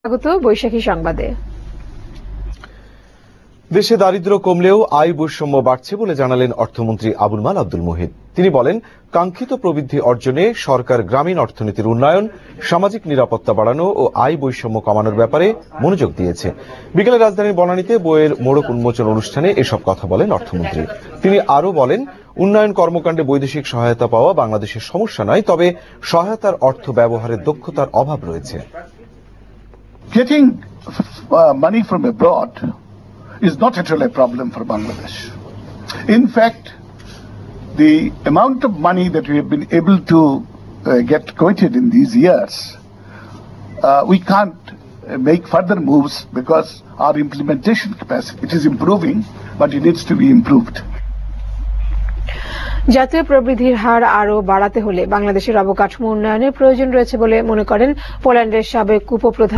স্বাগত বৈশাখী সংবাদে। দেশে দারিদ্র্য কমলেও আয় বৈষম্য বাড়ছে বলে জানালেন অর্থমন্ত্রী আবুল মাল আব্দুল মুহিত। তিনি বলেন, কাঙ্ক্ষিত প্রবৃদ্ধি অর্জনে সরকার গ্রামীণ অর্থনীতির উন্নয়ন, সামাজিক নিরাপত্তা বাড়ানো ও আয় বৈষম্য কমানোর ব্যাপারে মনোযোগ দিয়েছে। বিকেলে রাজধানীর বনানীতে বইয়ের মোড়ক উন্মোচন অনুষ্ঠানে এসব কথা বলেন অর্থমন্ত্রী। তিনি আরও বলেন, উন্নয়ন কর্মকাণ্ডে বৈদেশিক সহায়তা পাওয়া বাংলাদেশের সমস্যা নয়, তবে সহায়তার অর্থ ব্যবহারের দক্ষতার অভাব রয়েছে। Getting money from abroad is not at all a problem for Bangladesh. In fact, the amount of money that we have been able to get quoted in these years, we can't make further moves because our implementation capacity, it is improving, but it needs to be improved. জাতীয় প্রবৃদ্ধির হার আরও বাড়াতে হলে বাংলাদেশের অবকাঠামো উন্নয়নের প্রয়োজন রয়েছে বলে মনে করেন পোল্যান্ডের সাবেক উপপ্রধান